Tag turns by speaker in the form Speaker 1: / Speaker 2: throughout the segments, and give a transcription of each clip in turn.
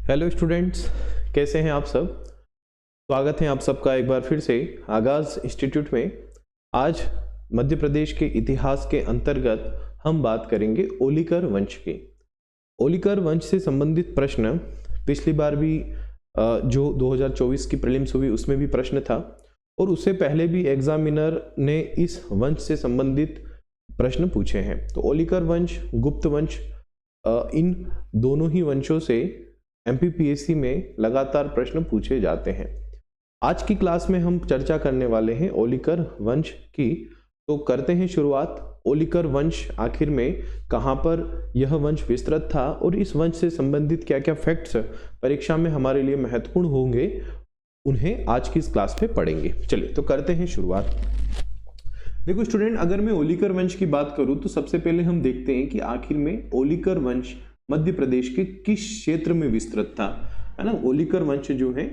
Speaker 1: Hello students, कैसे हैं आप सब। स्वागत है आप सबका एक बार फिर से आगाज़ इंस्टीट्यूट में। आज मध्य प्रदेश के इतिहास के अंतर्गत हम बात करेंगे ओलिकर वंश की। ओलिकर वंश से संबंधित प्रश्न पिछली बार भी जो 2024 की प्रीलिम्स हुई उसमें भी प्रश्न था, और उससे पहले भी एग्जामिनर ने इस वंश से संबंधित प्रश्न पूछे हैं। तो ओलिकर वंश, गुप्त वंश, इन दोनों ही वंशों से एमपीपीएससी में लगातार प्रश्न पूछे जाते हैं। आज की क्लास में हम चर्चा करने वाले हैं ओलिकर वंश की। तो करते हैं शुरुआत। ओलिकर वंश आखिर में कहाँ पर यह वंश विस्तृत था और इस वंश से संबंधित क्या क्या फैक्ट्स परीक्षा में हमारे लिए महत्वपूर्ण होंगे, उन्हें आज की इस क्लास में पढ़ेंगे। चलिए तो करते हैं शुरुआत। देखो स्टूडेंट, अगर मैं ओलिकर वंश की बात करूं तो सबसे पहले हम देखते हैं कि आखिर में ओलिकर वंश मध्य प्रदेश के किस क्षेत्र में विस्तृत था, है ना। ओलिकर वंश जो है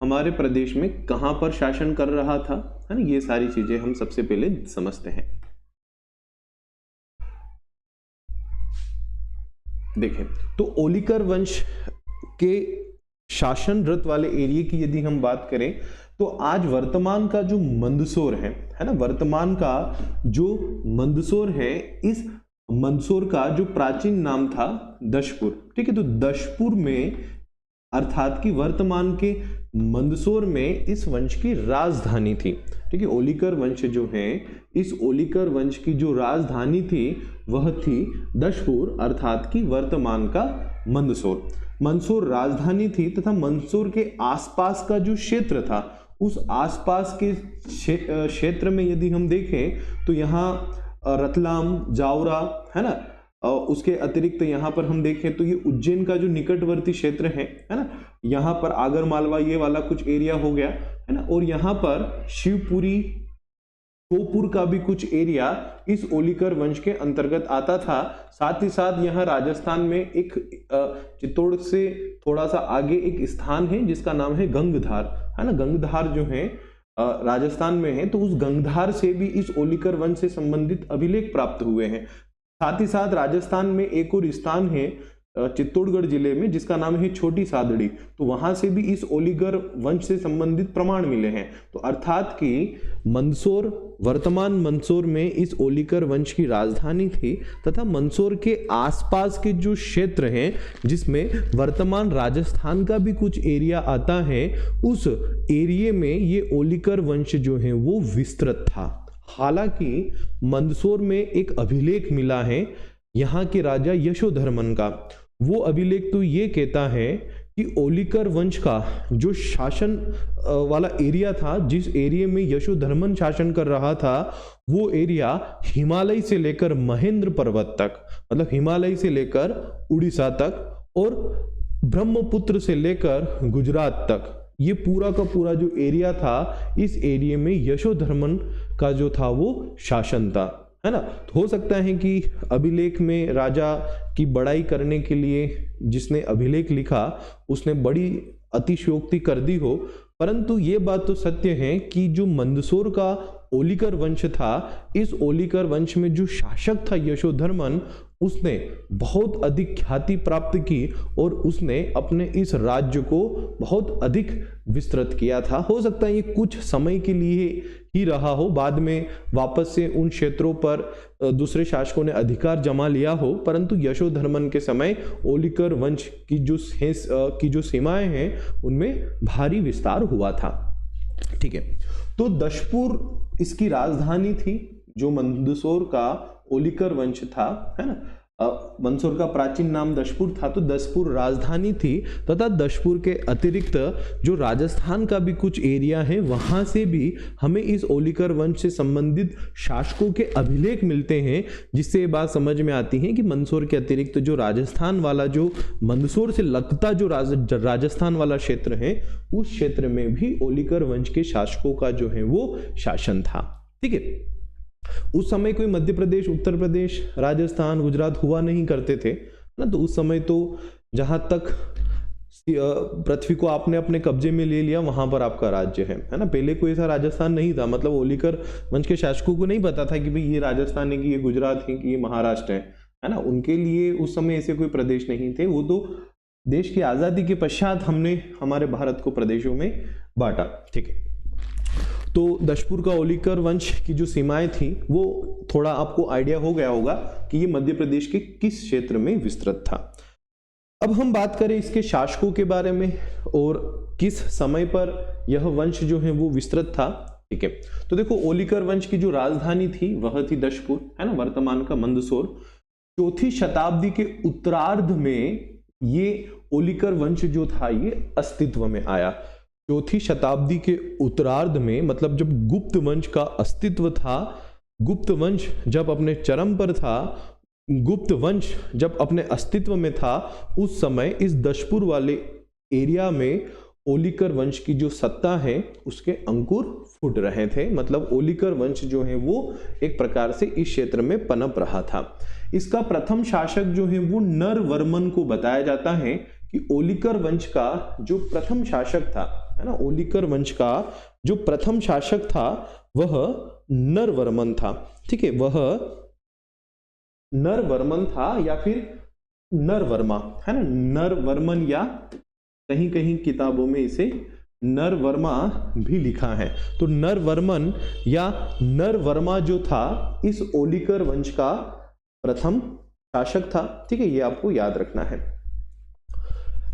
Speaker 1: हमारे प्रदेश में कहां पर शासन कर रहा था, है ना। ये सारी चीजें हम सबसे पहले समझते हैं। देखें तो ओलिकर वंश के शासनरत वाले एरिया की यदि हम बात करें तो आज वर्तमान का जो मंदसौर है ना, वर्तमान का जो मंदसौर है, इस मंदसौर का जो प्राचीन नाम था दशपुर। ठीक है, तो दशपुर में अर्थात कि वर्तमान के मंदसौर में इस वंश की राजधानी थी। ठीक है, ओलिकर वंश जो है, इस ओलिकर वंश की जो राजधानी थी वह थी दशपुर, अर्थात कि वर्तमान का मंदसौर। मंदसौर राजधानी थी तथा मंदसौर के आसपास का जो क्षेत्र था, उस आसपास के क्षेत्र में यदि हम देखें तो यहाँ रतलाम, जावरा, है ना, उसके अतिरिक्त यहाँ पर हम देखें तो ये उज्जैन का जो निकटवर्ती क्षेत्र है ना, यहाँ पर आगर मालवा ये वाला कुछ एरिया हो गया, है ना, और यहाँ पर शिवपुरी, टोपुर का भी कुछ एरिया इस ओलिकर वंश के अंतर्गत आता था। साथ ही साथ यहाँ राजस्थान में एक चित्तौड़ से थोड़ा सा आगे एक स्थान है जिसका नाम है गंगधार, है ना। गंगधार जो है राजस्थान में है, तो उस गंगधार से भी इस ओलिकर वंश से संबंधित अभिलेख प्राप्त हुए हैं। साथ ही साथ राजस्थान में एक और स्थान है चित्तौड़गढ़ जिले में जिसका नाम है छोटी सादड़ी, तो वहां से भी इस ओलिकर वंश से संबंधित प्रमाण मिले हैं। तो अर्थात कि मंदसौर, वर्तमान मंदसौर में इस ओलिकर वंश की राजधानी थी तथा मंदसौर के आसपास के जो क्षेत्र हैं जिसमें वर्तमान राजस्थान का भी कुछ एरिया आता है, उस एरिया में ये ओलिकर वंश जो है वो विस्तृत था। हालांकि मंदसौर में एक अभिलेख मिला है यहाँ के राजा यशोधर्मन का। वो अभिलेख तो ये कहता है कि ओलिकर वंश का जो शासन वाला एरिया था, जिस एरिया में यशोधर्मन शासन कर रहा था, वो एरिया हिमालय से लेकर महेंद्र पर्वत तक, मतलब हिमालय से लेकर उड़ीसा तक और ब्रह्मपुत्र से लेकर गुजरात तक, ये पूरा का पूरा जो एरिया था, इस एरिया में यशोधर्मन का जो था वो शासन था, है ना। तो हो सकता है कि अभिलेख में राजा की बड़ाई करने के लिए जिसने अभिलेख लिखा उसने बड़ी अतिशयोक्ति कर दी हो, परंतु ये बात तो सत्य है कि जो मंदसौर का ओलिकर वंश था, इस ओलिकर वंश में जो शासक था यशोधर्मन, उसने बहुत अधिक ख्याति प्राप्त की और उसने अपने इस राज्य को बहुत अधिक विस्तृत किया था। हो सकता है ये कुछ समय के लिए ही रहा हो, बाद में वापस से उन क्षेत्रों पर दूसरे शासकों ने अधिकार जमा लिया हो, परंतु यशोधर्मन के समय ओलिकर वंश की जो सीमाएं हैं उनमें भारी विस्तार हुआ था। ठीक है, तो दशपुर इसकी राजधानी थी। जो मंदसौर का ओलिकर वंश था, है ना, मंदसौर का प्राचीन नाम दशपुर था, तो दशपुर राजधानी थी तथा दशपुर के अतिरिक्त जो राजस्थान का भी कुछ एरिया है वहां से भी हमें इस ओलिकर वंश से संबंधित शासकों के अभिलेख मिलते हैं, जिससे ये बात समझ में आती है कि मंदसौर के अतिरिक्त जो राजस्थान वाला, जो मंदसौर से लगता जो राजस्थान वाला क्षेत्र है, उस क्षेत्र में भी ओलिकर वंश के शासकों का जो है वो शासन था। ठीक है, उस समय कोई मध्य प्रदेश, उत्तर प्रदेश, राजस्थान, गुजरात हुआ नहीं करते थे ना। तो उस समय तो जहां तक पृथ्वी को आपने अपने कब्जे में ले लिया वहां पर आपका राज्य है ना। पहले कोई ऐसा राजस्थान नहीं था, मतलब ओलिकर वंश के शासकों को नहीं पता था कि भाई ये राजस्थान है, कि ये गुजरात है, कि ये महाराष्ट्र है ना। उनके लिए उस समय ऐसे कोई प्रदेश नहीं थे, वो तो देश की आजादी के पश्चात हमने हमारे भारत को प्रदेशों में बांटा। ठीक है, तो दशपुर का ओलिकर वंश की जो सीमाएं थी वो थोड़ा आपको आइडिया हो गया होगा कि ये मध्य प्रदेश के किस क्षेत्र में विस्तृत था। अब हम बात करें इसके शासकों के बारे में और किस समय पर यह वंश जो है वो विस्तृत था। ठीक है, तो देखो ओलिकर वंश की जो राजधानी थी वह थी दशपुर, है ना, वर्तमान का मंदसौर। चौथी शताब्दी के उत्तरार्ध में ये ओलिकर वंश जो था ये अस्तित्व में आया। चौथी शताब्दी के उत्तरार्ध में, मतलब जब गुप्त वंश का अस्तित्व था, गुप्त वंश जब अपने चरम पर था, गुप्त वंश जब अपने अस्तित्व में था, उस समय इस दशपुर वाले एरिया में ओलिकर वंश की जो सत्ता है उसके अंकुर फूट रहे थे। मतलब ओलिकर वंश जो है वो एक प्रकार से इस क्षेत्र में पनप रहा था। इसका प्रथम शासक जो है वो नरवर्मन को बताया जाता है कि ओलिकर वंश का जो प्रथम शासक था, है ना, ओलिकर वंश का जो प्रथम शासक था वह नरवर्मन था। ठीक है, वह नरवर्मन था या फिर नरवर्मा, है ना, नरवर्मन, या कहीं कहीं किताबों में इसे नरवर्मा भी लिखा है। तो नरवर्मन या नरवर्मा जो था इस ओलिकर वंश का प्रथम शासक था। ठीक है, ये आपको याद रखना है।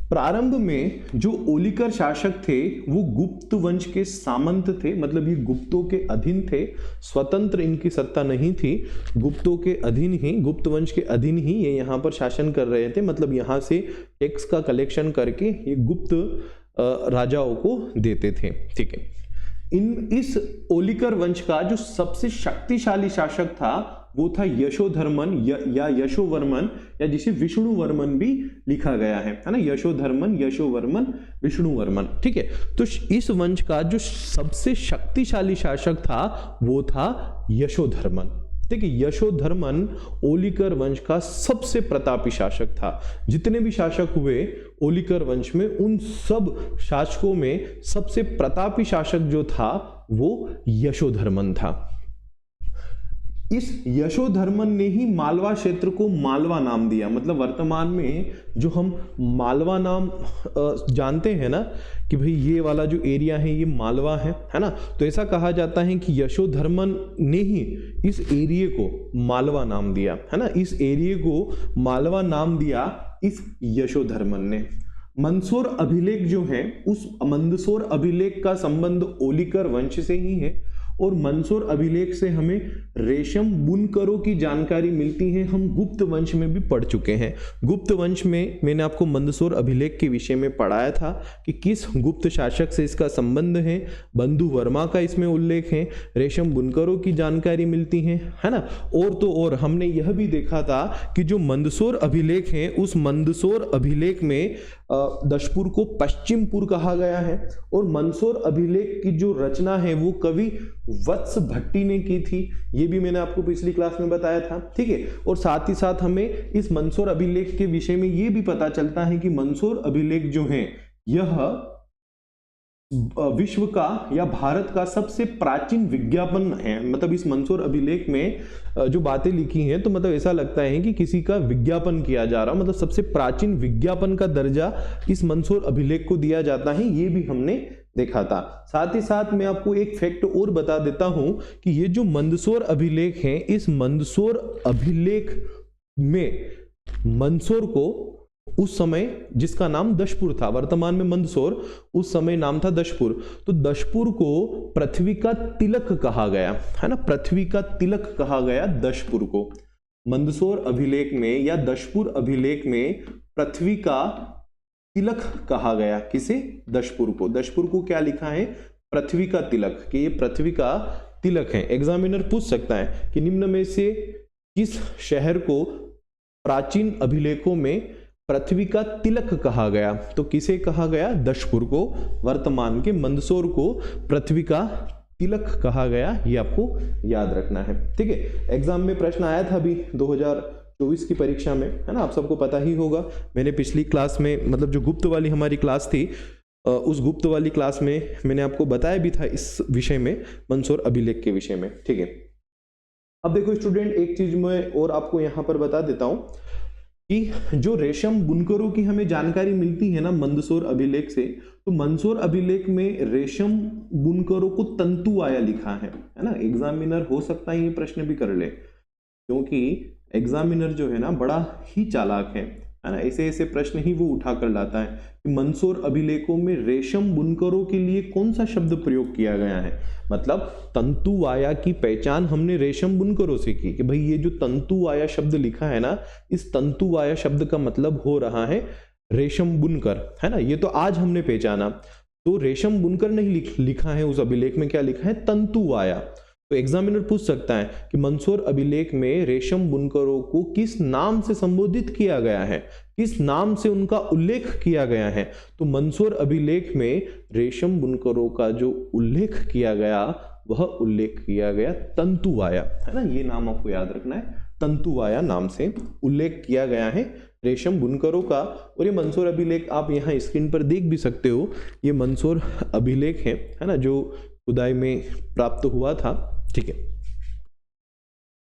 Speaker 1: प्रारंभ में जो ओलिकर शासक थे वो गुप्त वंश के सामंत थे, मतलब ये गुप्तों के अधीन थे, स्वतंत्र इनकी सत्ता नहीं थी, गुप्तों के अधीन ही, गुप्त वंश के अधीन ही ये यहाँ पर शासन कर रहे थे। मतलब यहाँ से टैक्स का कलेक्शन करके ये गुप्त राजाओं को देते थे। ठीक है, इस ओलिकर वंश का जो सबसे शक्तिशाली शासक था वो था यशोधर्मन या यशोवर्मन, या जिसे विष्णुवर्मन भी लिखा गया है ना, यशोधर्मन, यशोवर्मन, विष्णुवर्मन। ठीक है, तो इस वंश का जो सबसे शक्तिशाली शासक था वो था यशोधर्मन। ठीक है, यशोधर्मन ओलिकर वंश का सबसे प्रतापी शासक था। जितने भी शासक हुए ओलिकर वंश में, उन सब शासकों में सबसे प्रतापी शासक जो था वो यशोधर्मन था। इस यशोधर्मन ने ही मालवा क्षेत्र को मालवा नाम दिया। मतलब वर्तमान में जो हम मालवा नाम जानते हैं ना कि भाई ये वाला जो एरिया है ये मालवा है ना, तो ऐसा कहा जाता है कि यशोधर्मन ने ही इस एरिया को मालवा नाम दिया, है ना, इस एरिया को मालवा नाम दिया इस यशोधर्मन ने। मंदसौर अभिलेख जो है उस मंदसौर अभिलेख का संबंध ओलिकर वंश से ही है, और मंदसौर अभिलेख से हमें रेशम बुनकरों की जानकारी मिलती है। हम गुप्त वंश में भी पढ़ चुके हैं। गुप्त वंश में मैंने आपको मंदसौर अभिलेख के विषय में पढ़ाया था कि किस गुप्त शासक से इसका संबंध है, बंधु वर्मा का इसमें उल्लेख है, रेशम बुनकरों की जानकारी मिलती है ना। और तो और हमने यह भी देखा था कि जो मंदसौर अभिलेख है उस मंदसौर अभिलेख में दशपुर को पश्चिमपुर कहा गया है, और मंदसौर अभिलेख की जो रचना है वो कवि वत्स भट्टी ने की थी। ये भी मैंने आपको पिछली क्लास में बताया था। ठीक है, और साथ ही साथ हमें इस मंदसौर अभिलेख के विषय में ये भी पता चलता है कि मंदसौर अभिलेख जो है यह विश्व का या भारत का सबसे प्राचीन विज्ञापन है। मतलब इस मंदसौर अभिलेख में जो बातें लिखी हैं तो मतलब ऐसा लगता है कि किसी का विज्ञापन किया जा रहा, मतलब सबसे प्राचीन विज्ञापन का दर्जा इस मंदसौर अभिलेख को दिया जाता है, ये भी हमने देखा था। साथ ही साथ मैं आपको एक फैक्ट और बता देता हूं कि ये जो मंदसौर अभिलेख है, इस मंदसौर अभिलेख में मंदसौर को उस समय जिसका नाम दशपुर था, वर्तमान में मंदसौर, उस समय नाम था दशपुर, तो दशपुर को पृथ्वी का तिलक कहा गया, है ना, पृथ्वी का तिलक कहा गया दशपुर को। मंदसौर अभिलेख में या दशपुर अभिलेख में पृथ्वी का तिलक कहा गया, किसे? दशपुर को। दशपुर को क्या लिखा है? पृथ्वी का तिलक, कि ये पृथ्वी का तिलक है। एग्जामिनर पूछ सकता है कि निम्न में से किस शहर को प्राचीन अभिलेखों में पृथ्वी का तिलक कहा गया? तो किसे कहा गया? दशपुर को। वर्तमान के मंदसौर को पृथ्वी का तिलक कहा गया, ये आपको याद रखना है। ठीक है, एग्जाम में प्रश्न आया था अभी 2024 की परीक्षा में, है ना, आप सबको पता ही होगा। मैंने पिछली क्लास में, मतलब जो गुप्त वाली हमारी क्लास थी, उस गुप्त वाली क्लास में मैंने आपको बताया भी था इस विषय में, मंदसौर अभिलेख के विषय में। ठीक है, अब देखो स्टूडेंट, एक चीज मैं और आपको यहाँ पर बता देता हूँ कि जो रेशम बुनकरों की हमें जानकारी मिलती है ना मंदसौर अभिलेख से, तो मंदसौर अभिलेख में रेशम बुनकरों को तंतु आया लिखा है ना। एग्जामिनर हो सकता है ये प्रश्न भी कर ले, क्योंकि एग्जामिनर जो है ना बड़ा ही चालाक है ना। ऐसे ऐसे प्रश्न ही वो उठा कर लाता है कि मंदसौर अभिलेखों में रेशम बुनकरों के लिए कौन सा शब्द प्रयोग किया गया है। मतलब तंतु आया की पहचान हमने रेशम बुनकरों से की कि भाई ये जो तंतु आया शब्द लिखा है ना, इस तंतु आया शब्द का मतलब हो रहा है रेशम बुनकर, है ना। ये तो आज हमने पहचाना, तो रेशम बुनकर नहीं लिखा है उस अभिलेख में, क्या लिखा है, तंतु आया। तो एग्जामिनर पूछ सकता है कि मंदसौर अभिलेख में रेशम बुनकरों को किस नाम से संबोधित किया गया है, किस नाम से उनका उल्लेख किया गया है। तो मंदसौर अभिलेख में रेशम बुनकरों का जो उल्लेख किया गया, वह उल्लेख किया गया तंतु आया, है ना। ये नाम आपको याद रखना है, तंतु आया नाम से उल्लेख किया गया है रेशम बुनकरों का। और ये मंदसौर अभिलेख आप यहाँ स्क्रीन पर देख भी सकते हो, ये मंदसौर अभिलेख है ना, जो खुदाई में प्राप्त हुआ था। ठीक है,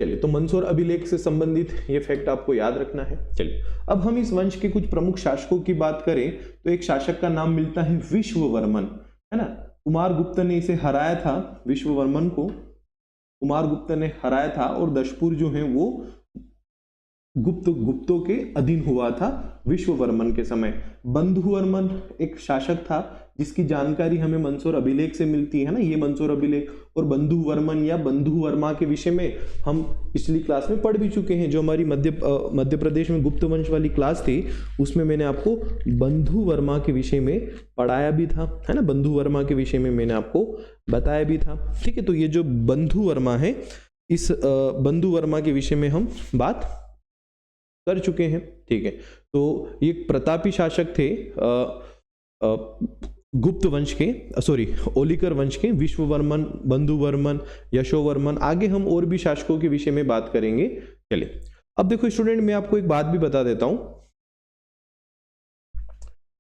Speaker 1: चलिए, तो मंदसौर अभिलेख से संबंधित ये फैक्ट आपको याद रखना है। चलिए, अब हम इस वंश के कुछ प्रमुख शासकों की बात करें तो एक शासक का नाम मिलता है विश्ववर्मन, है ना। कुमारगुप्त ने इसे हराया था, विश्ववर्मन को कुमारगुप्त ने हराया था, और दशपुर जो है वो गुप्तों के अधीन हुआ था विश्ववर्मन के समय। बंधुवर्मन एक शासक था जिसकी जानकारी हमें मंदसौर अभिलेख से मिलती है ना, ये मंदसौर अभिलेख। और बंधुवर्मन या बंधुवर्मा के विषय में हम पिछली क्लास में पढ़ भी चुके हैं, जो हमारी मध्य प्रदेश में गुप्त वंश वाली क्लास थी, उसमें मैंने आपको बंधुवर्मा के विषय में पढ़ाया भी था, है ना। बंधुवर्मा के विषय में मैंने आपको बताया भी था। ठीक है, तो ये जो बंधुवर्मा है, इस बंधुवर्मा के विषय में हम बात कर चुके हैं। ठीक है, तो ये प्रतापी शासक थे गुप्त वंश के, ओलिकर वंश के, विश्ववर्मन, बंधुवर्मन, यशोवर्मन। आगे हम और भी शासकों के विषय में बात करेंगे। चलिए, अब देखो स्टूडेंट, मैं आपको एक बात भी बता देता हूं।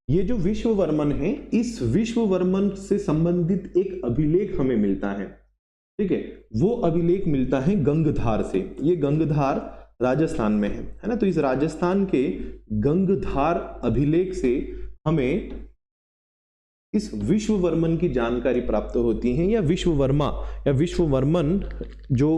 Speaker 1: ये जो विश्ववर्मन है, इस विश्ववर्मन से संबंधित एक अभिलेख हमें मिलता है। ठीक है, वो अभिलेख मिलता है गंगधार से। ये गंगधार राजस्थान में है ना। तो इस राजस्थान के गंगधार अभिलेख से हमें इस विश्ववर्मन की जानकारी प्राप्त होती है, या विश्ववर्मा या विश्ववर्मन जो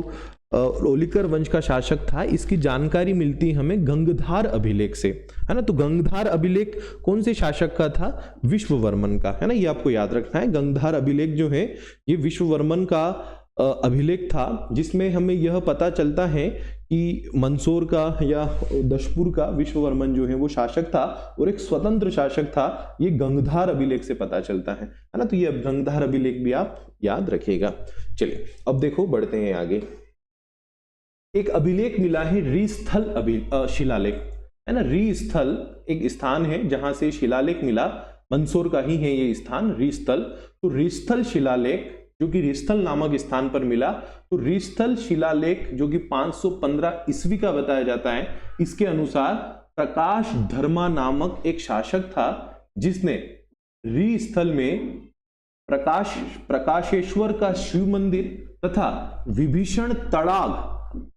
Speaker 1: ओलिकर वंश का शासक था, इसकी जानकारी मिलती है हमें गंगधार अभिलेख से, है ना। तो गंगधार अभिलेख कौन से शासक का था, विश्ववर्मन का, है ना। ये आपको याद रखना है। गंगधार अभिलेख जो है ये विश्ववर्मन का अभिलेख था, जिसमें हमें यह पता चलता है कि मंदसौर का या दशपुर का विश्ववर्मन जो है वो शासक था और एक स्वतंत्र शासक था। ये गंगधार अभिलेख से पता चलता है ना। तो ये गंगधार अभिलेख भी आप याद रखिएगा। चलिए, अब देखो बढ़ते हैं आगे। एक अभिलेख मिला है रीस्थल शिलालेख, है ना। रीस्थल एक स्थान है जहां से शिलालेख मिला, मंदसौर का ही है ये स्थान, रीस्थल। तो रीस्थल शिलालेख जो कि रीस्थल नामक स्थान पर मिला, तो रीस्थल शिलालेख जो कि 515 ईस्वी का बताया जाता है, इसके अनुसार प्रकाश धर्मा नामक एक शासक था जिसने रीस्थल में प्रकाशेश्वर का शिव मंदिर तथा विभीषण तड़ाग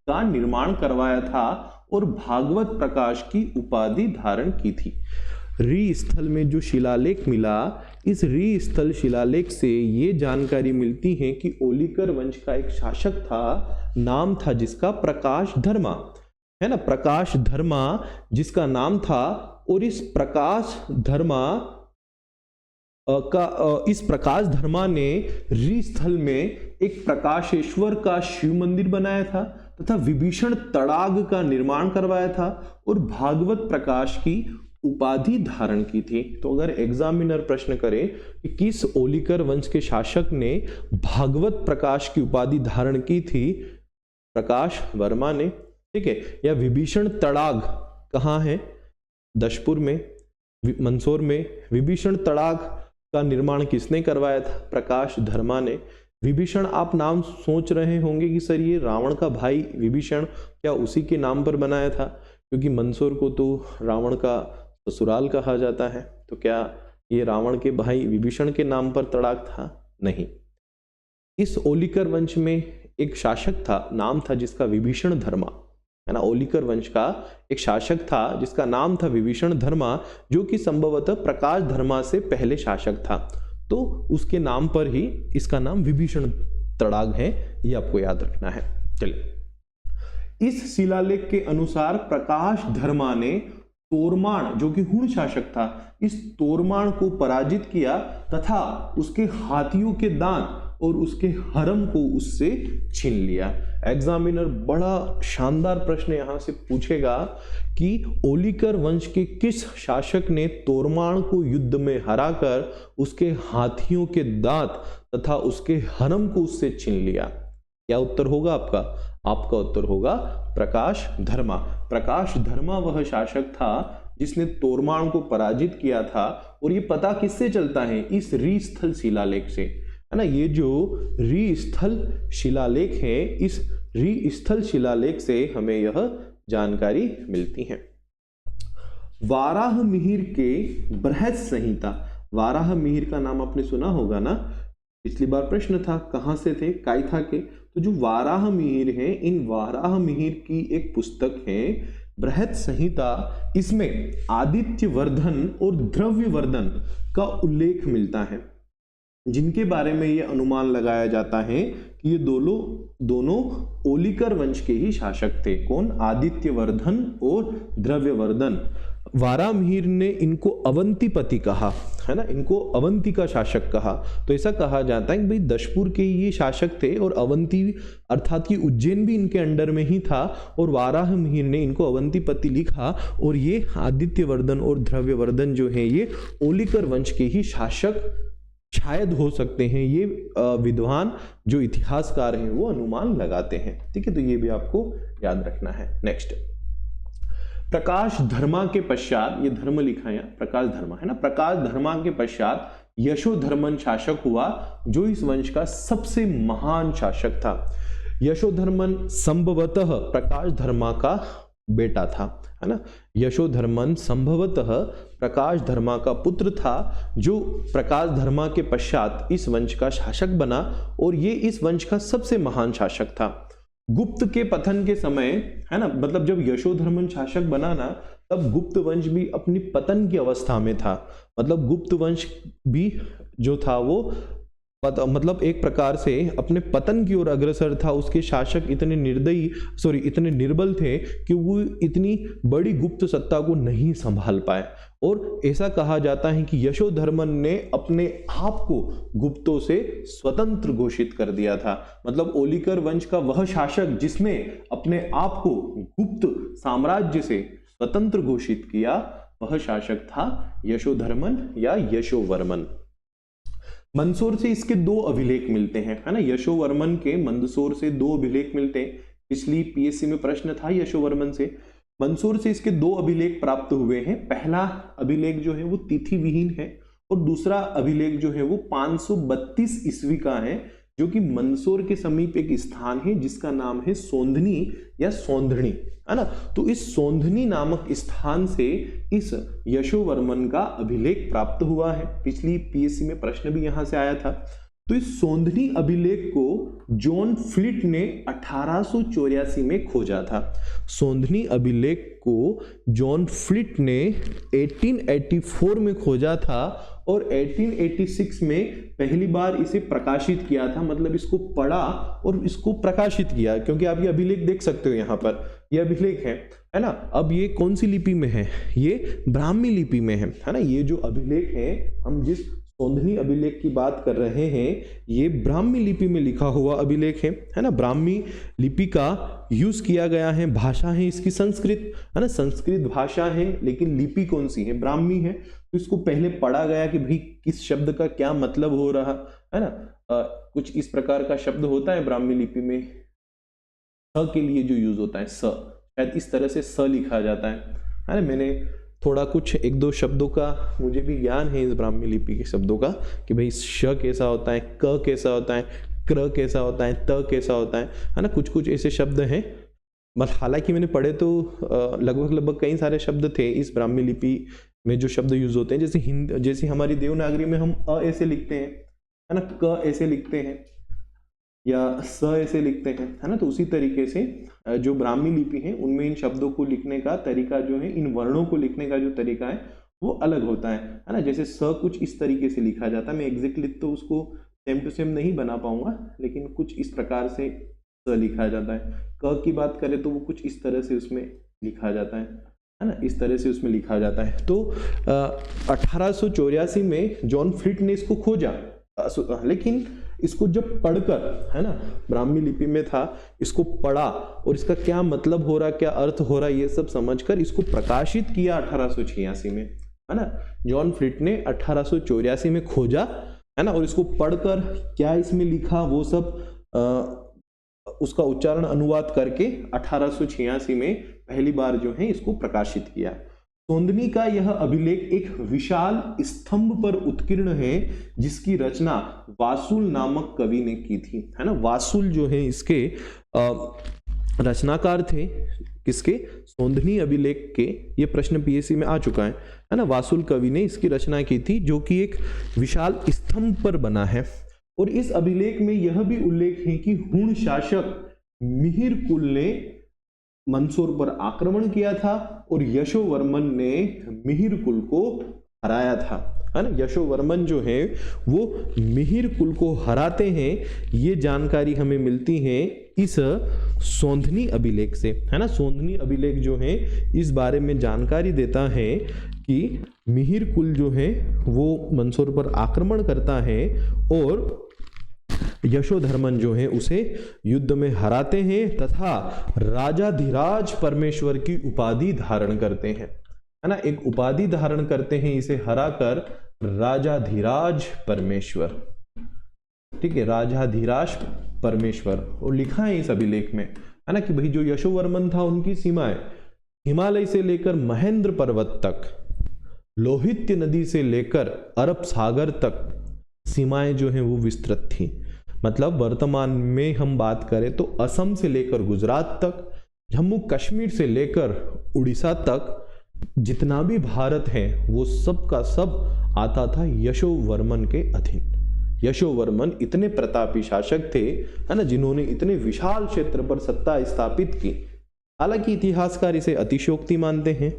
Speaker 1: का निर्माण करवाया था और भागवत प्रकाश की उपाधि धारण की थी। रीस्थल में जो शिलालेख मिला, इस रीस्थल शिलालेख से ये जानकारी मिलती है कि ओलिकर वंश का एक शासक था, नाम था जिसका प्रकाश धर्मा, है ना। प्रकाश धर्मा जिसका नाम था, और इस प्रकाश धर्मा ने रीस्थल में एक प्रकाशेश्वर का शिव मंदिर बनाया था तथा विभीषण तड़ाग का निर्माण करवाया था और भागवत प्रकाश की उपाधि धारण की थी। तो अगर एग्जामिनर प्रश्न करे कि किस ओलिकर वंश के शासक ने भागवत प्रकाश की उपाधि धारण की थी, प्रकाश वर्मा ने, ठीक है। या विभीषण तड़ाग कहाँ है, दशपुर में, मंदसौर में। विभीषण तड़ाग का निर्माण किसने करवाया था, प्रकाश धर्मा ने। विभीषण, आप नाम सोच रहे होंगे कि सर ये रावण का भाई विभीषण, क्या उसी के नाम पर बनाया था, क्योंकि मंदसौर को तो रावण का ससुराल कहा जाता है, तो क्या ये रावण के भाई विभीषण के नाम पर तड़ाग था, नहीं। इस ओलिकर वंश में एक शासक था, नाम था जिसका विभीषण धर्मा, है ना। ओलिकर वंश का एक शासक था जिसका नाम था विभीषण धर्मा, जो कि संभवतः प्रकाश धर्मा से पहले शासक था, तो उसके नाम पर ही इसका नाम विभीषण तड़ाग है, ये आपको याद रखना है। चलिए, इस शिलालेख के अनुसार प्रकाश धर्मा ने तोरमाण, जो कि हुण शासक था, इस तोरमाण को पराजित किया तथा उसके हाथियों के दांत और उसके हरम को उससे छीन लिया। एग्जामिनर बड़ा शानदार प्रश्न यहां से पूछेगा कि ओलिकर वंश के किस शासक ने तोरमाण को युद्ध में हराकर उसके हाथियों के दांत तथा उसके हरम को उससे छीन लिया। क्या उत्तर होगा आपका? आपका उत्तर होगा प्रकाश धर्मा। प्रकाश धर्मा वह शासक था जिसने तोरमाण को पराजित किया था, और ये पता किससे चलता है? इस रीस्थल शिलालेख से, है ना। ये जो रीस्थल शिलालेख है, इस रीस्थल शिलालेख से हमें यह जानकारी मिलती है। वाराह मिहिर के बृहत संहिता, वाराह मिहिर का नाम आपने सुना होगा ना, पिछली बार प्रश्न था कहां से थे? कायथा के। तो जो वाराह मिहिर है, इन वाराह मिहिर की एक पुस्तक है बृहत संहिता, इसमें आदित्य वर्धन और द्रव्य वर्धन का उल्लेख मिलता है, जिनके बारे में यह अनुमान लगाया जाता है कि ये दोनों ओलिकर वंश के ही शासक थे। कौन? आदित्य वर्धन और द्रव्य वर्धन। वारामिहिर ने इनको अवंतीपति कहा, है ना, इनको अवंती का शासक कहा। तो ऐसा कहा जाता है कि भाई दशपुर के ये शासक थे और अवंती अर्थात कि उज्जैन भी इनके अंडर में ही था, और वाराहमिहिर ने इनको अवंतीपति लिखा, और ये आदित्यवर्धन और द्रव्यवर्धन जो है ये ओलिकर वंश के ही शासक शायद हो सकते हैं। ये विद्वान जो इतिहासकार हैं वो अनुमान लगाते हैं। ठीक है, तो ये भी आपको याद रखना है। नेक्स्ट, प्रकाश धर्मा के पश्चात, ये धर्म लिखा है प्रकाश धर्मा, है ना। प्रकाश धर्मा के पश्चात यशोधर्मन शासक हुआ, जो इस वंश का सबसे महान शासक था। यशोधर्मन संभवतः प्रकाश धर्मा का बेटा था, है ना। यशोधर्मन संभवतः प्रकाश धर्मा का पुत्र था, जो प्रकाश धर्मा के पश्चात इस वंश का शासक बना, और ये इस वंश का सबसे महान शासक था। गुप्त के पतन के समय, है ना, मतलब जब यशोधर्मन शासक बना ना, तब गुप्त वंश भी अपनी पतन की अवस्था में था। मतलब गुप्त वंश भी जो था वो मतलब एक प्रकार से अपने पतन की ओर अग्रसर था। उसके शासक इतने इतने निर्बल थे कि वो इतनी बड़ी गुप्त सत्ता को नहीं संभाल पाए, और ऐसा कहा जाता है कि यशोधर्मन ने अपने आप को गुप्तों से स्वतंत्र घोषित कर दिया था। मतलब ओलिकर वंश का वह शासक जिसने अपने आप को गुप्त साम्राज्य से स्वतंत्र घोषित किया, वह शासक था यशोधर्मन या यशोवर्मन। मंदसौर से इसके दो अभिलेख मिलते हैं, है ना। यशोवर्मन के मंदसौर से दो अभिलेख मिलते हैं। पिछली पीएससी में प्रश्न था यशोवर्मन से। मंदसौर से इसके दो अभिलेख प्राप्त हुए हैं। पहला अभिलेख जो है वो तिथि विहीन है, और दूसरा अभिलेख जो है वो 532 ईस्वी का है, जो कि मंदसौर के समीप एक स्थान है जिसका नाम है सोंधनी या सौंधनी, है ना। तो इस सोंधनी नामक स्थान से इस यशोवर्मन का अभिलेख प्राप्त हुआ है। पिछली पीएससी में प्रश्न भी यहां से आया था। तो इस सोंधनी अभिलेख को जॉन फ्लिट ने 1884 में खोजा था। सोंधनी अभिलेख को जॉन फ्लिट ने 1884 में खोजा था, और 1886 में पहली बार इसे प्रकाशित किया था। मतलब इसको पढ़ा और इसको प्रकाशित किया, क्योंकि आप ये अभिलेख देख सकते हो यहाँ पर, ये अभिलेख है ना। अब ये कौन सी लिपि में है? ये ब्राह्मी लिपि में है ना। ये जो अभिलेख है, हम जिस सोंधनी अभिलेख की बात कर रहे हैं, ये ब्राह्मी लिपि में लिखा हुआ अभिलेख है ना। ब्राह्मी लिपि का यूज किया गया है। भाषा है इसकी संस्कृत, है ना, संस्कृत भाषा है, लेकिन लिपि कौन सी है? ब्राह्मी है। तो इसको पहले पढ़ा गया कि भाई किस शब्द का क्या मतलब हो रहा है ना। कुछ इस प्रकार का शब्द होता है ब्राह्मी लिपि में, स के लिए जो यूज होता है, स, शायद इस तरह से स लिखा जाता है ना। मैंने थोड़ा कुछ एक दो शब्दों का मुझे भी ज्ञान है इस ब्राह्मी लिपि के शब्दों का, कि भाई श कैसा होता है, क कैसा होता है, क्र कैसा होता है, त कैसा होता है ना। कुछ कुछ ऐसे शब्द हैं। मतलब हालांकि मैंने पढ़े तो लगभग कई सारे शब्द थे इस ब्राह्मी लिपि में जो शब्द यूज होते हैं। जैसे हमारी देवनागरी में हम अ ऐसे लिखते हैं, है ना, क ऐसे लिखते हैं, या स ऐसे लिखते हैं, है ना। तो उसी तरीके से जो ब्राह्मी लिपि है उनमें इन शब्दों को लिखने का तरीका जो है, इन वर्णों को लिखने का जो तरीका है वो अलग होता है ना। जैसे स कुछ इस तरीके से लिखा जाता है, मैं एग्जैक्टली तो उसको सेम टू सेम नहीं बना पाऊंगा, लेकिन कुछ इस प्रकार से स लिखा जाता है। क की बात करें तो वो कुछ इस तरह से उसमें लिखा जाता है ना, इस तरह से उसमें लिखा जाता है। तो 1884 में जॉन फ्लिट ने इसको खोजा, लेकिन इसको जब पढ़कर, है ना, ब्राह्मी लिपि में था, इसको पढ़ा और इसका क्या मतलब हो रहा, क्या अर्थ हो रहा, ये सब समझकर इसको प्रकाशित किया 1886 में, है ना। जॉन फ्लिट ने 1884 में खोजा, है ना, और इसको पढ़कर क्या इसमें लिखा वो सब उसका उच्चारण अनुवाद करके 1886 में पहली बार जो है इसको प्रकाशित किया। सोंदनी का यह अभिलेख एक विशाल स्तंभ पर उत्कीर्ण है, जिसकी रचना वासुल नामक कवि ने की थी, है ना। वासुल जो है इसके रचनाकार थे, किसके, सोंदनी अभिलेख के। ये प्रश्न पीएससी में आ चुका है ना। वासुल कवि ने इसकी रचना की थी, जो कि एक विशाल स्तंभ पर बना है। और इस अभिलेख में यह भी उल्लेख है कि हुण शासक मिहिर कुल ने मंदसौर पर आक्रमण किया था और यशोवर्मन ने मिहिर कुल को हराया था, है ना। यशोवर्मन जो है वो मिहिर कुल को हराते हैं, ये जानकारी हमें मिलती है इस सोंधनी अभिलेख से, है ना। सोंधनी अभिलेख जो है इस बारे में जानकारी देता है कि मिहिर कुल जो है वो मंदसौर पर आक्रमण करता है और यशोधर्मन जो है उसे युद्ध में हराते हैं तथा राजाधिराज परमेश्वर की उपाधि धारण करते हैं, है ना। एक उपाधि धारण करते हैं इसे हराकर, राजाधिराज परमेश्वर, ठीक है, राजाधिराज परमेश्वर। और लिखा है इस अभिलेख में, है ना, कि भाई जो यशोवर्मन था उनकी सीमाएं हिमालय से लेकर महेंद्र पर्वत तक, लोहित्य नदी से लेकर अरब सागर तक सीमाएं जो हैं वो विस्तृत थी। मतलब वर्तमान में हम बात करें तो असम से लेकर गुजरात तक, जम्मू कश्मीर से लेकर उड़ीसा तक जितना भी भारत है वो सब का सब आता था यशोवर्मन के अधीन। यशोवर्मन इतने प्रतापी शासक थे, है ना, जिन्होंने इतने विशाल क्षेत्र पर सत्ता स्थापित की। हालांकि इतिहासकार इसे अतिशयोक्ति मानते हैं।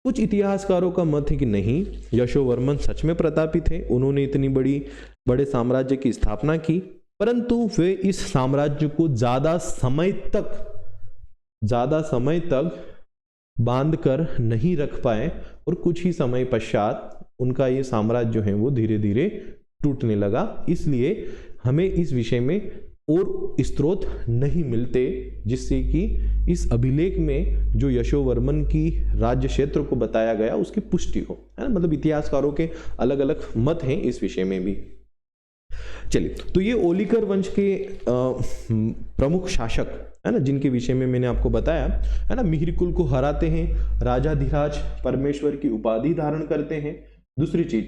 Speaker 1: कुछ इतिहासकारों का मत है कि नहीं, यशोवर्मन सच में प्रतापी थे, उन्होंने इतनी बड़े साम्राज्य की स्थापना की, परंतु वे इस साम्राज्य को ज्यादा समय तक बांध कर नहीं रख पाए और कुछ ही समय पश्चात उनका ये साम्राज्य जो है वो धीरे धीरे टूटने लगा। इसलिए हमें इस विषय में और स्रोत नहीं मिलते जिससे कि इस अभिलेख में जो यशोवर्मन की राज्य क्षेत्र को बताया गया उसकी पुष्टि हो, है ना। मतलब इतिहासकारों के अलग अलग मत हैं इस विषय में भी। चलिए, तो ये ओलिकर वंश के प्रमुख शासक, है ना, जिनके विषय में मैंने आपको बताया, है ना। मिहिर कुल को हराते हैं, राजाधिराज परमेश्वर की उपाधि धारण करते हैं। दूसरी चीज,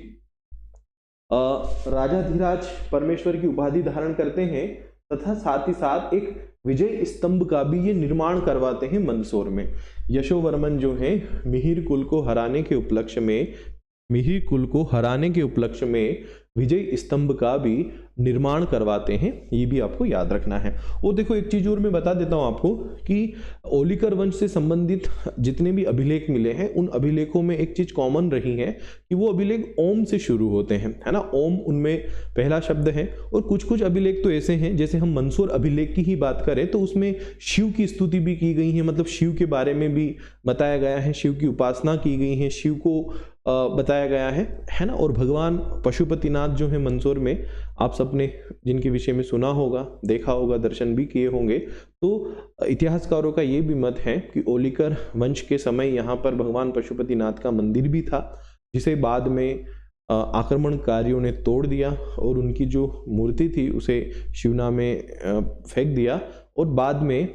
Speaker 1: राजाधिराज परमेश्वर की उपाधि धारण करते हैं तथा साथ ही साथ एक विजय स्तंभ का भी ये निर्माण करवाते हैं मंदसौर में। यशोवर्मन जो है मिहिर कुल को हराने के उपलक्ष्य में विजय स्तंभ का भी निर्माण करवाते हैं, ये भी आपको याद रखना है। और देखो एक चीज और मैं बता देता हूं आपको कि ओलिकर वंश से संबंधित जितने भी अभिलेख मिले हैं उन अभिलेखों में एक चीज कॉमन रही है कि वो अभिलेख ओम से शुरू होते हैं, है ना। ओम उनमें पहला शब्द है। और कुछ अभिलेख तो ऐसे हैं, जैसे हम मंदसौर अभिलेख की ही बात करें तो उसमें शिव की स्तुति भी की गई है, मतलब शिव के बारे में भी बताया गया है, शिव की उपासना की गई है, शिव को बताया गया है ना। और भगवान पशुपतिनाथ जो है मंदसौर में, आप सबने जिनके विषय में सुना होगा, देखा होगा, दर्शन भी किए होंगे, तो इतिहासकारों का ये भी मत है कि ओलिकर वंश के समय यहाँ पर भगवान पशुपतिनाथ का मंदिर भी था, जिसे बाद में आक्रमणकारियों ने तोड़ दिया और उनकी जो मूर्ति थी उसे शिवना में फेंक दिया। और बाद में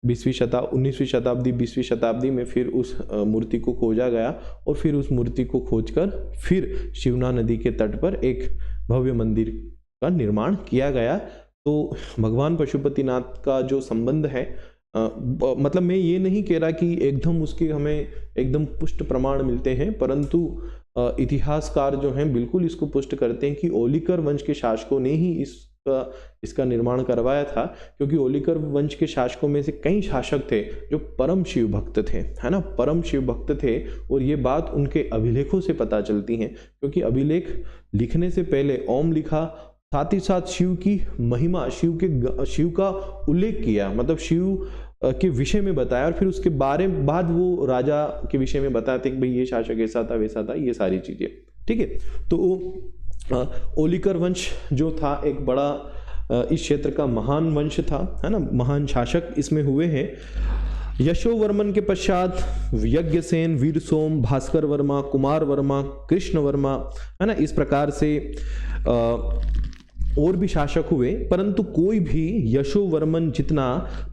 Speaker 1: 20वीं शताब्दी में फिर उस मूर्ति को खोजा गया और फिर उस मूर्ति को खोजकर फिर शिवना नदी के तट पर एक भव्य मंदिर का निर्माण किया गया। तो भगवान पशुपतिनाथ का जो संबंध है, मतलब मैं ये नहीं कह रहा कि एकदम उसके हमें एकदम पुष्ट प्रमाण मिलते हैं, परंतु इतिहासकार जो हैं बिल्कुल इसको पुष्ट करते हैं कि ओलिकर वंश के शासकों ने ही इस इसका निर्माण करवाया था, क्योंकि ओलिकर वंश के शासकों में से कई शासक थे जो परम शिव भक्त थे, है ना, परम शिव भक्त थे। और ये बात उनके अभिलेखों से पता चलती है, क्योंकि अभिलेख लिखने से पहले ओम लिखा, साथ ही साथ शिव की महिमा, शिव का उल्लेख किया, मतलब शिव के विषय में बताया, और फिर उसके बाद वो राजा के विषय में बताते कि भाई ये शासक ऐसा था वैसा था, ये सारी चीजें, ठीक है। तो ओलिकर वंश जो था एक बड़ा इस क्षेत्र का महान वंश था, है ना, महान शासक इसमें हुए हैं। यशोवर्मन के पश्चात यज्ञसेन, वीरसोम, भास्कर वर्मा, कुमार वर्मा, कृष्ण वर्मा, है ना, इस प्रकार से और भी शासक हुए, परंतु कोई भी यशोवर्मन जितना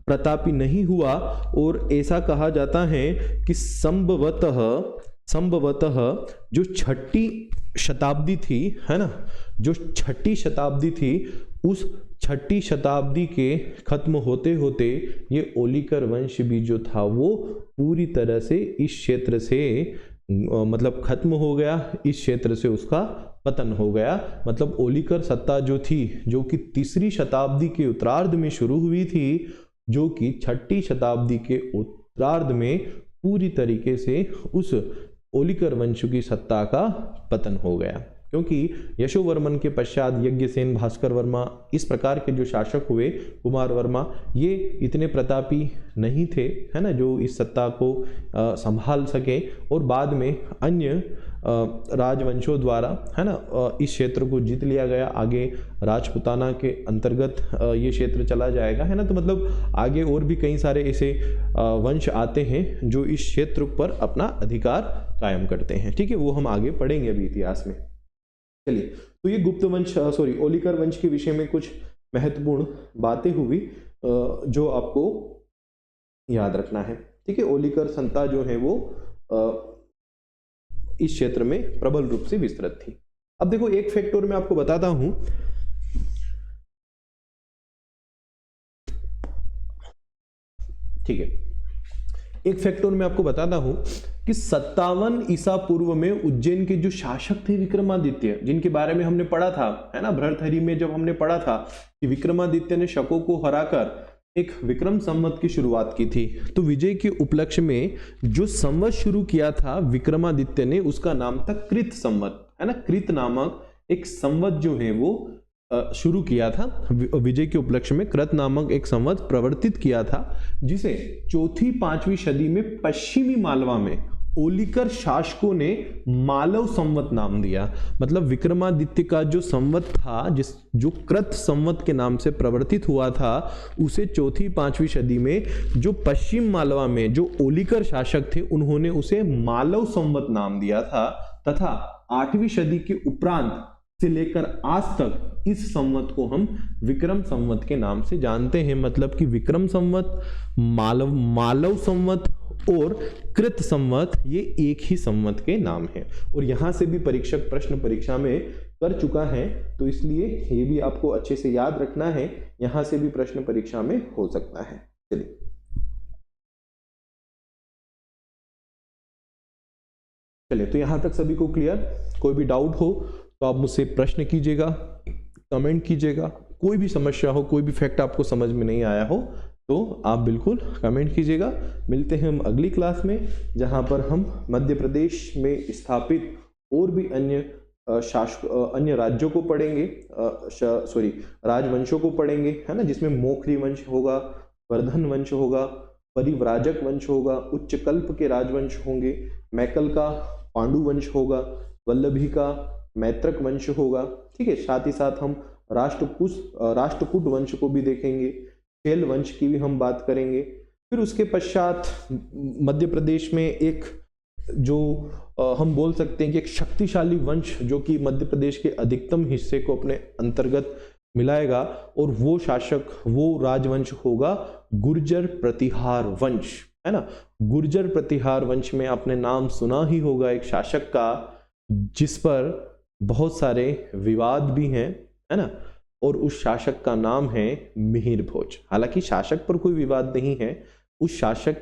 Speaker 1: प्रतापी नहीं हुआ। और ऐसा कहा जाता है कि संभवतः जो छठी शताब्दी थी, है ना, जो छठी शताब्दी थी, उस छठी शताब्दी के खत्म होते होते ये ओलिकर वंश भी जो था वो पूरी तरह से इस क्षेत्र से मतलब खत्म हो गया, इस क्षेत्र से उसका पतन हो गया। मतलब ओलिकर सत्ता जो थी, जो कि तीसरी शताब्दी के उत्तरार्ध में शुरू हुई थी, जो कि छठी शताब्दी के उत्तरार्ध में पूरी तरीके से उस ओलिकर वंश की सत्ता का पतन हो गया, क्योंकि यशोवर्मन के पश्चात यज्ञसेन, भास्कर वर्मा, इस प्रकार के जो शासक हुए, कुमार वर्मा, ये इतने प्रतापी नहीं थे, है ना, जो इस सत्ता को संभाल सके। और बाद में अन्य राजवंशों द्वारा, है ना, इस क्षेत्र को जीत लिया गया। आगे राजपुताना के अंतर्गत ये क्षेत्र चला जाएगा, है ना। तो मतलब आगे और भी कई सारे ऐसे वंश आते हैं जो इस क्षेत्र पर अपना अधिकार कायम करते हैं, ठीक है, वो हम आगे पढ़ेंगे अभी इतिहास में। चलिए, तो ये गुप्त वंश ओलिकर वंश के विषय में कुछ महत्वपूर्ण बातें हुई जो आपको याद रखना है, ठीक है। ओलिकर संता जो है वो इस क्षेत्र में प्रबल रूप से विस्तृत थी। अब देखो, एक फैक्टर मैं आपको बताता हूं, ठीक है, एक फैक्टर मैं आपको बताता हूं कि 57 ईसा पूर्व में उज्जैन के जो शासक थे विक्रमादित्य, जिनके बारे में हमने पढ़ा था, है ना, भरथरी में जब हमने पढ़ा था कि विक्रमादित्य ने शकों को हराकर एक विक्रम संवत की शुरुआत की थी। तो विजय के उपलक्ष्य में जो संवत शुरू किया था विक्रमादित्य ने, उसका नाम था कृत संवत, है ना। कृत नामक एक संवत जो है वो शुरू किया था विजय के उपलक्ष्य में। कृत नामक एक संवत प्रवर्तित किया था, जिसे चौथी 5वीं सदी में पश्चिमी मालवा में ओलिकर शासकों ने मालव संवत नाम दिया। मतलब विक्रमादित्य का जो संवत था, जो कृत संवत के नाम से प्रवर्तित हुआ था, उसे चौथी 5वीं सदी में जो पश्चिम मालवा में जो ओलिकर शासक थे, उन्होंने उसे मालव संवत नाम दिया था। तथा 8वीं सदी के उपरांत से लेकर आज तक इस संवत को हम विक्रम संवत के नाम से जानते हैं। मतलब कि विक्रम संवत, मालव संवत और कृत संवत, ये एक ही संवत के नाम है। और यहां से भी परीक्षक प्रश्न परीक्षा में कर चुका है, तो इसलिए ये भी आपको अच्छे से याद रखना है, यहां से भी प्रश्न परीक्षा में हो सकता है। चलिए, तो यहां तक सभी को क्लियर? कोई भी डाउट हो तो आप मुझसे प्रश्न कीजिएगा, कमेंट कीजिएगा। कोई भी समस्या हो, कोई भी फैक्ट आपको समझ में नहीं आया हो, तो आप बिल्कुल कमेंट कीजिएगा। मिलते हैं हम अगली क्लास में, जहां पर हम मध्य प्रदेश में स्थापित और भी अन्य राज्यों को पढ़ेंगे, राजवंशों को पढ़ेंगे, है ना, जिसमें मोखरी वंश होगा, वर्धन वंश होगा, परिव्राजक वंश होगा, उच्च कल्प के राजवंश होंगे, मैकल का पांडु वंश होगा, वल्लभी का मैत्रक वंश होगा, ठीक है। साथ ही साथ हम राष्ट्रकूट वंश को भी देखेंगे, शैल वंश की भी हम बात करेंगे। फिर उसके पश्चात मध्य प्रदेश में एक जो हम बोल सकते हैं कि एक शक्तिशाली वंश, जो कि मध्य प्रदेश के अधिकतम हिस्से को अपने अंतर्गत मिलाएगा, और वो शासक, वो राजवंश होगा गुर्जर प्रतिहार वंश, है ना। गुर्जर प्रतिहार वंश में आपने नाम सुना ही होगा एक शासक का, जिस पर बहुत सारे विवाद भी हैं, है ना, और उस शासक का नाम है मिहिर भोज। हालांकि शासक पर कोई विवाद नहीं है, उस शासक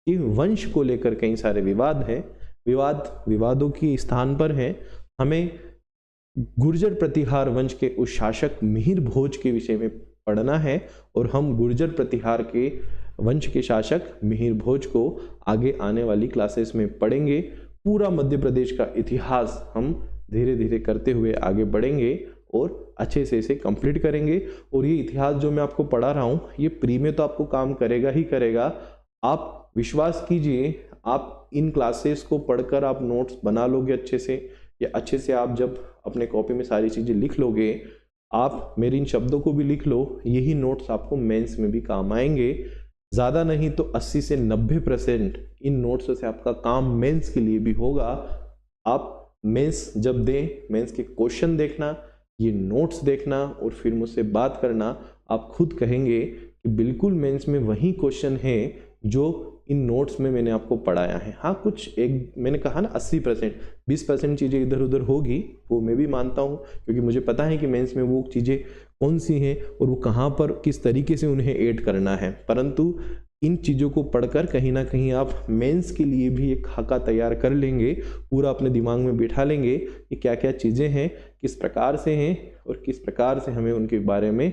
Speaker 1: के वंश को लेकर कई सारे विवाद हैं। विवादों की स्थान पर हैं। हमें गुर्जर प्रतिहार वंश के उस शासक मिहिर भोज के विषय में पढ़ना है और हम गुर्जर प्रतिहार के वंश के शासक मिहिर भोज को आगे आने वाली क्लासेस में पढ़ेंगे। पूरा मध्य प्रदेश का इतिहास हम धीरे धीरे करते हुए आगे बढ़ेंगे और अच्छे से इसे कंप्लीट करेंगे। और ये इतिहास जो मैं आपको पढ़ा रहा हूँ ये प्री में तो आपको काम करेगा ही करेगा। आप विश्वास कीजिए, आप इन क्लासेस को पढ़कर आप नोट्स बना लोगे अच्छे से, या अच्छे से आप जब अपने कॉपी में सारी चीज़ें लिख लोगे, आप मेरे इन शब्दों को भी लिख लो, यही नोट्स आपको मेंस में भी काम आएंगे। ज़्यादा नहीं तो 80 से 90% इन नोट्स से आपका काम मेंस के लिए भी होगा। आप मेंस जब दें, मेंस के क्वेश्चन देखना, ये नोट्स देखना और फिर मुझसे बात करना। आप खुद कहेंगे कि बिल्कुल मेंस में वही क्वेश्चन है जो इन नोट्स में मैंने आपको पढ़ाया है। हाँ, कुछ एक मैंने कहा ना 80%, 20% चीज़ें इधर उधर होगी, वो मैं भी मानता हूँ, क्योंकि मुझे पता है कि मेंस में वो चीज़ें कौन सी हैं और वो कहाँ पर किस तरीके से उन्हें ऐड करना है। परंतु इन चीज़ों को पढ़कर कहीं ना कहीं आप मेंस के लिए भी एक खाका तैयार कर लेंगे, पूरा अपने दिमाग में बिठा लेंगे कि क्या क्या चीज़ें हैं, किस प्रकार से हैं और किस प्रकार से हमें उनके बारे में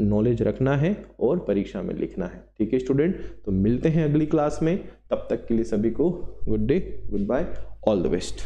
Speaker 1: नॉलेज रखना है और परीक्षा में लिखना है। ठीक है स्टूडेंट, तो मिलते हैं अगली क्लास में। तब तक के लिए सभी को good day, goodbye, all the best.